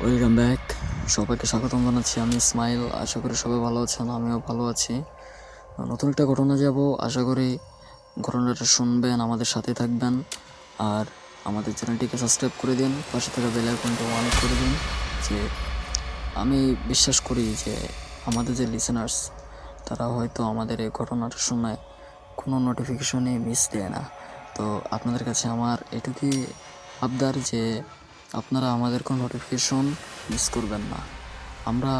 Welcome back. সবাইকে স্বাগতম জানাচ্ছি। আমি ইসমাইল। আশা করি সবাই ভালো আছেন, আমিও ভালো আছি। নতুন একটা ঘটনা যাব, আশা করি ঘটনাটা শুনবেন, আমাদের সাথে থাকবেন। আর আমাদের চ্যানেলটিকে সাবস্ক্রাইব করে দিন, পাশে থাকা বেল আইকনটা অন করে দিন। যে আমি বিশ্বাস করি যে আমাদের যে লিসেনার্স, তারা হয়তো আমাদের এই ঘটনাটা শুনে কোনো নোটিফিকেশনই মিস দেয় না। তো আপনাদের কাছে আমার এটুকুই আবদার যে আপনারা আমাদের কোনো নোটিফিকেশন মিস করবেন না। আমরা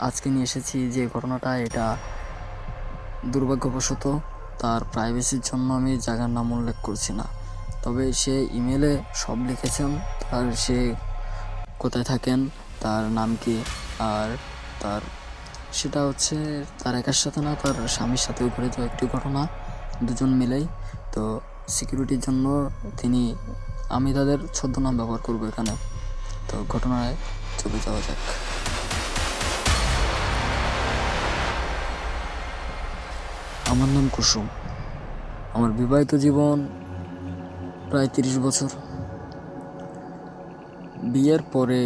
আজকে নিয়ে এসেছি যে ঘটনাটা, এটা দুর্ভাগ্যবশত তার প্রাইভেসির জন্য আমি জায়গার নাম উল্লেখ করছি না, তবে সে ইমেলে সব লিখেছেন, তার সে কোথায় থাকেন, তার নাম কি, আর তার সেটা হচ্ছে তার একার সাথে না, তার স্বামীর সাথেও ঘটিত একটি ঘটনা, দুজন মিলেই। তো সিকিউরিটির জন্য আমি তাদের ছদ্মনাম ব্যবহার করব এখানে। তো ঘটনায় চলে যাওয়া যাক। আমার নাম কুসুম। আমার বিবাহিত জীবন প্রায় 30 বছর। বিয়ের পরে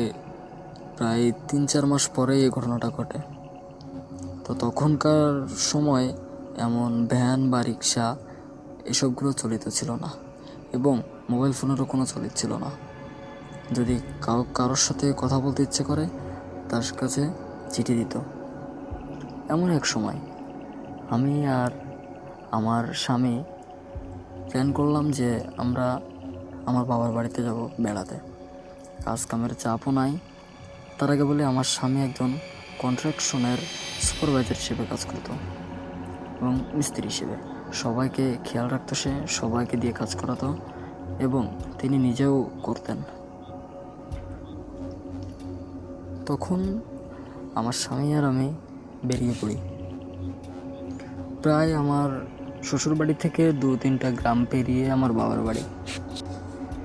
প্রায় 3-4 মাস পরে এই ঘটনাটা ঘটে। তো তখনকার সময় এমন ভ্যান বা রিক্সা এসবগুলো চলিত ছিল না, এবং মোবাইল ফোনেরও কোনো চলিত ছিল না। যদি কারোর সাথে কথা বলতে ইচ্ছে করে, তার কাছে চিঠি দিত। এমন এক সময় আমি আর আমার স্বামী প্ল্যান করলাম যে আমরা আমার বাবার বাড়িতে যাব বেড়াতে। কাজ কামের চাপও নাই। তার আগে বলে, আমার স্বামী একজন কন্ট্রাকশনের সুপারভাইজার হিসেবে কাজ করতো এবং মিস্ত্রি হিসেবে সবাইকে খেয়াল রাখতো, সে সবাইকে দিয়ে কাজ করাতো এবং তিনি নিজেও করতেন। তখন আমার স্বামী আর আমি বেরিয়ে পড়ি। প্রায় আমার শ্বশুর বাড়ি থেকে 2-3টা গ্রাম পেরিয়ে আমার বাবার বাড়ি।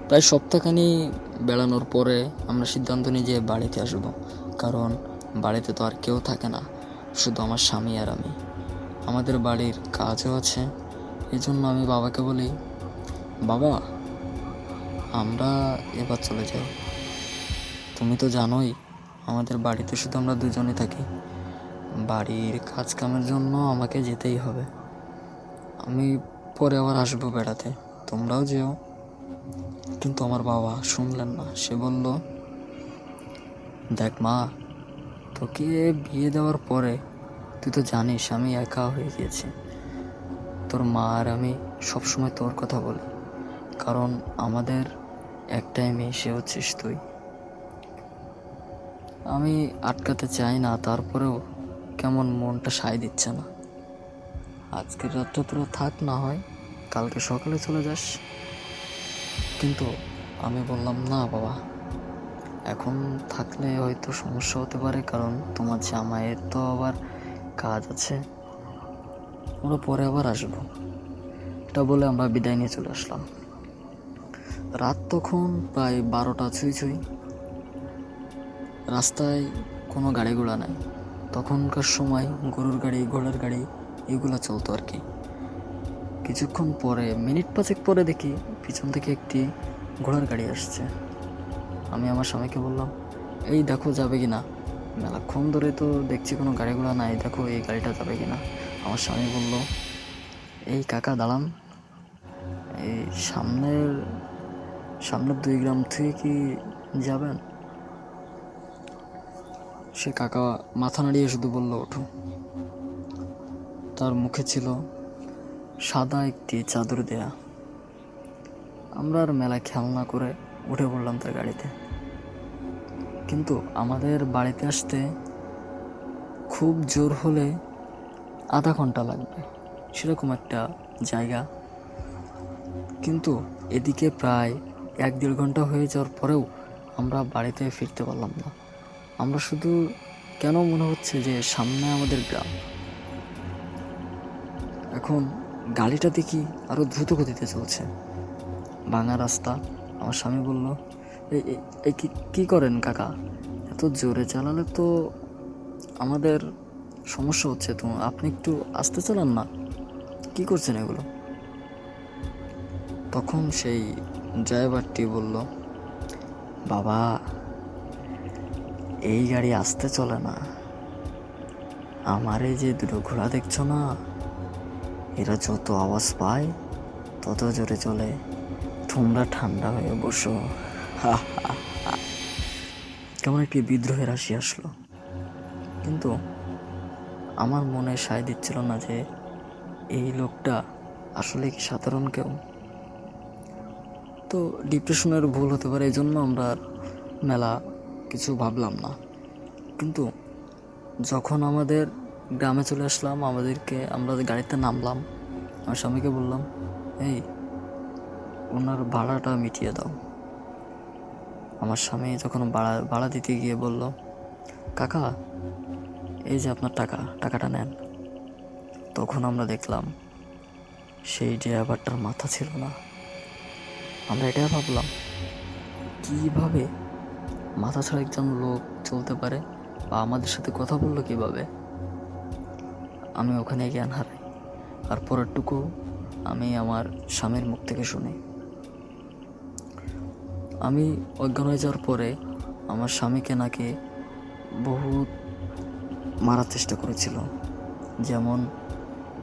প্রায় সপ্তাহখানি বেড়ানোর পরে আমরা সিদ্ধান্ত নিই যে বাড়িতে আসবো, কারণ বাড়িতে তো আর কেউ থাকে না, শুধু আমার স্বামী আর আমি। আমাদের বাড়ির কাজও আছে। এই জন্য আমি বাবাকে বলি, বাবা, আমরা এবার চলে যাই। তুমি তো জানোই আমাদের বাড়িতে শুধু আমরা দুজনে থাকি। বাড়ির কাজ কামের জন্য আমাকে যেতেই হবে। আমি পরে আবার আসবো বেড়াতে, তোমরাও যেও। কিন্তু আমার বাবা শুনলেন না। সে বলল, দেখ মা, তোকে বিয়ে দেওয়ার পরে তুই তো জানিস আমি একা হয়ে গিয়েছি। তোর মা আর আমি সবসময় তোর কথা বলি, কারণ আমাদের একটাই মেয়ে, সে হচ্ছিস তুই। আমি আটকাতে চাই না, তারপরেও কেমন মনটা সায় দিচ্ছে না। আজকের রাতটা তোরা থাক, না হয় কালকে সকালে চলে যাস। কিন্তু আমি বললাম, না বাবা, এখন থাকলে হয়তো সমস্যা হতে পারে, কারণ তোমার জামাইয়ের তো আবার কাজ আছে, আমরা পরে আবার আসবো। এটা বলে আমরা বিদায় নিয়ে চলে আসলাম। রাত তখন প্রায় 12টা ছুঁই ছুঁই। রাস্তায় কোনো গাড়ি ঘোড়া নাই। তখনকার সময় গরুর গাড়ি, ঘোড়ার গাড়ি এগুলো চলতো আর কি। কিছুক্ষণ পরে, মিনিট 5 পরে দেখি পিছন থেকে একটি ঘোড়ার গাড়ি আসছে। আমি আমার স্বামীকে বললাম, এই দেখো যাবে কি না। মেলাক্ষণ ধরে তো দেখছি কোনো গাড়ি ঘোড়া নাই, দেখো এই গাড়িটা যাবে কি না। আমার স্বামী বলল, এই কাকা দাঁড়ান, এই সামনের 2 গ্রাম থেকে কি যাবেন? সে কাকা মাথা নাড়িয়ে শুধু বলল, ওঠো। তার মুখে ছিল সাদা একটি চাদর দেয়া। আমরা আর মেলা খেয়াল না করে উঠে পড়লাম তার গাড়িতে। কিন্তু আমাদের বাড়িতে আসতে খুব জোর হলে আধা ঘন্টা লাগবে, সেরকম একটা জায়গা। কিন্তু এদিকে প্রায় 1-1.5 ঘন্টা হয়ে যাওয়ার পরেও আমরা বাড়িতে ফিরতে পারলাম না। আমরা শুধু কেন মনে হচ্ছে যে সামনে আমাদের গ্রাম। এখন গাড়িটা দেখি আরও দ্রুত গতিতে চলছে, ভাঙা রাস্তা। আমার স্বামী বলল, এই কী করেন কাকা, এত জোরে চালালে তো আমাদের সমস্যা হচ্ছে, তো আপনি একটু আস্তে চালান না, কী করছেন এগুলো? তখন সেই ড্রাইভারটি বলল, বাবা, এই গাড়ি আসতে চলে না, আমার এই যে দুটো ঘোড়া দেখছো না, এরা যত আওয়াজ পায় তত জোরে চলে, তোমরা ঠান্ডা হয়ে বসো। কেমন একটি বিদ্রোহের হাসি আসলো, কিন্তু আমার মনে সায় দিচ্ছিল না যে এই লোকটা আসলে কি সাধারণ কেউ। তো ডিপ্রেশনের ভুল হতে পারে, এই জন্য আমরা মেলা কিছু ভাবলাম না। কিন্তু যখন আমাদের গ্রামে চলে আসলাম, আমরা গাড়িতে নামলাম, আমার স্বামীকে বললাম, এই ওনার ভাড়াটা মিটিয়ে দাও। আমার স্বামী যখন ভাড়া দিতে গিয়ে বলল, কাকা এই যে আপনার টাকাটা নেন। তখন আমরা দেখলাম সেই ড্রাইভারটার মাথা ছিল না। আমরা এটাই ভাবলাম, কীভাবে মাথা ছাড়া একজন লোক চলতে পারে, বা আমাদের সাথে কথা বললো কীভাবে। আমি ওখানে জ্ঞান হারাই, আর পরেরটুকু আমি আমার স্বামীর মুখ থেকে শুনি। আমি অজ্ঞান হয়ে যাওয়ার পরে আমার স্বামীকে নাকি বহুত মারার চেষ্টা করেছিল, যেমন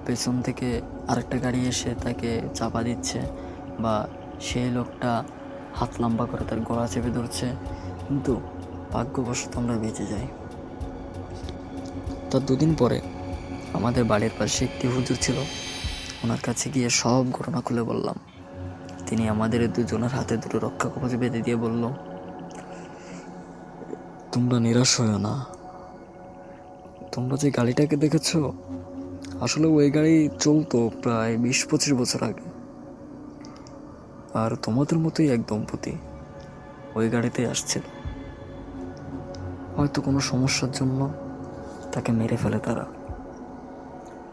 পেছন থেকে আরেকটা গাড়ি এসে তাকে চাপা দিচ্ছে, বা সেই লোকটা হাত লম্বা করে তার গলা চেপে ধরছে। কিন্তু ভাগ্যবশত আমরা বেঁচে যাই। তার দুদিন পরে আমাদের বাড়ির পাশে একটি হুজুর ছিল, ওনার কাছে গিয়ে সব ঘটনা খুলে বললাম। তিনি আমাদের দুজনের হাতে দুটো রক্ষা কবচ বেঁধে দিয়ে বলল, তোমরা নিরাশ হও না, তোমরা যে গাড়িটাকে দেখেছো, আসলে ওই গাড়ি চলতো প্রায় 20-25 বছর আগে, আর তোমাদের মতোই এক দম্পতি ওই গাড়িতেই আসছিল। হয়তো কোনো সমস্যার জন্য তাকে মেরে ফেলে তারা,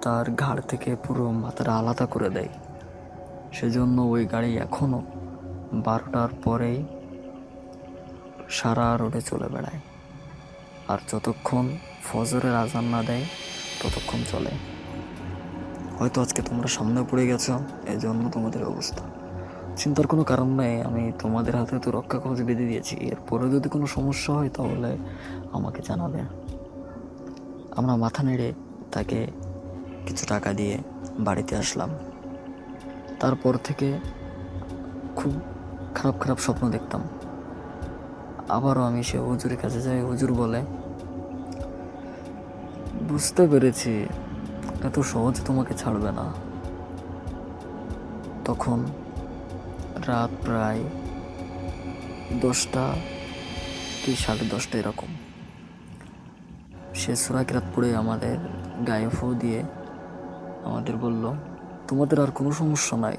তার ঘাড় থেকে পুরো মাথাটা আলাদা করে দেয়। সেজন্য ওই গাড়ি এখনও 12টার পরেই সারা রোডে চলে বেড়ায়, আর যতক্ষণ ফজরের আজান না দেয় ততক্ষণ চলে। হয়তো আজকে তোমরা সামনে পড়ে গেছো, এই জন্য তোমাদের অবস্থা। চিন্তার কোনো কারণ নেই, আমি তোমাদের হাতে তো রক্ষা কবচ বেঁধে দিয়েছি, এরপরে যদি কোনো সমস্যা হয় তাহলে আমাকে জানাবে। আমরা মাথা নেড়ে তাকে কিছু টাকা দিয়ে বাড়িতে আসলাম। তারপর থেকে খুব খারাপ খারাপ স্বপ্ন দেখতাম। আবারও আমি সে হুজুরের কাছে যাই, হুজুর বলে, বুঝতে পেরেছি এত সহজে তোমাকে ছাড়বে না। তখন রাত প্রায় 10টা কি 10:30 এরকম। সে সূরা কিরাত পড়ে আমাদের গায়ে ফু দিয়ে আমাদের বলল, তোমাদের আর কোনো সমস্যা নাই,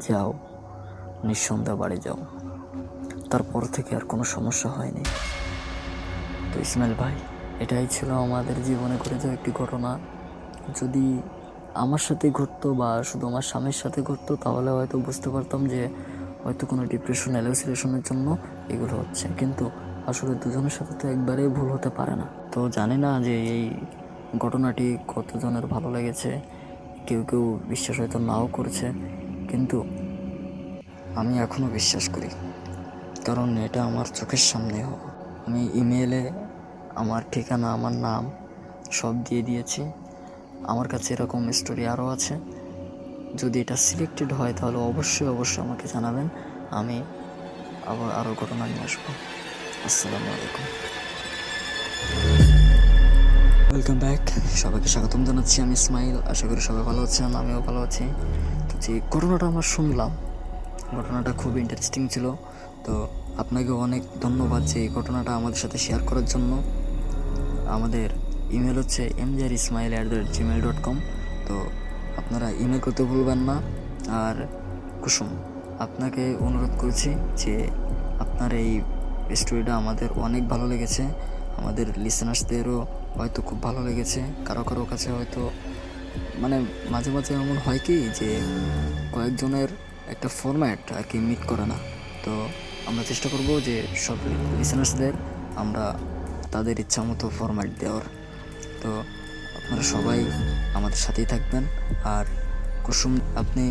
যাও নিঃসন্দেহে বাড়ি যাও। তারপর থেকে আর কোনো সমস্যা হয়নি। তো ইসমাইল ভাই, এটাই ছিল আমাদের জীবনে ঘটে যাওয়া একটি ঘটনা। যদি আমার সাথে ঘটতো বা শুধু আমার স্বামীর সাথে ঘটতো তাহলে হয়তো বুঝতে পারতাম যে হয়তো কোনো ডিপ্রেশন, অ্যালোসিনেশনের জন্য এগুলো হচ্ছে, কিন্তু আসলে দুজনের সাথে তো একবারেই ভুল হতে পারে না। তো জানি না যে এই ঘটনাটি কতজনের ভালো লেগেছে, কেউ কেউ বিশ্বাস হয়তো নাও করছে, কিন্তু আমি এখনও বিশ্বাস করি, কারণ এটা আমার চোখের সামনে হোক। আমি ইমেলে আমার ঠিকানা, আমার নাম সব দিয়ে দিয়েছি। আমার কাছে এরকম স্টোরি আরও আছে। যদি এটা সিলেক্টেড হয় তাহলে অবশ্যই আমাকে জানাবেন, আমি আবার আরও ঘটনা নিয়ে আসবো। আসসালামু আলাইকুম, ওয়েলকাম ব্যাক। সবাইকে স্বাগতম জানাচ্ছি, আমি ইসমাইল। আশা করি সবাই ভালো আছেন, আমিও ভালো আছি। তো যে ঘটনাটা আমরা শুনলাম, ঘটনাটা খুব ইন্টারেস্টিং ছিল। তো আপনাকে অনেক ধন্যবাদ যে এই ঘটনাটা আমাদের সাথে শেয়ার করার জন্য। আমাদের ইমেল হচ্ছে mjrismail@gmail.com। তো আপনারা ইমেল করতে ভুলবেন না। আর কুসুম, আপনাকে অনুরোধ করছি যে আপনার এই স্টোরিটা আমাদের অনেক ভালো লেগেছে, আমাদের লিসেনার্সদেরও হয়তো খুব ভালো লেগেছে। কারো কাছে হয়তো মানে মাঝে মাঝে এমন হয় কি যে কয়েকজনের একটা ফরম্যাট আর কি মিট করে না। তো আমরা চেষ্টা করব যে সব লিসেনার্সদের আমরা তাদের ইচ্ছা মতো ফরম্যাট দেওয়ার। তো আপনারা সবাই আমাদের সাথেই থাকবেন। আর কুসুম, আপনি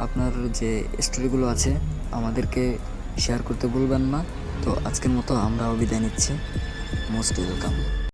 আপনার যে স্টোরিগুলো আছে আমাদেরকে শেয়ার করতে ভুলবেন না। তো আজকের মতো আমরাও বিদায় নিচ্ছি। Most welcome.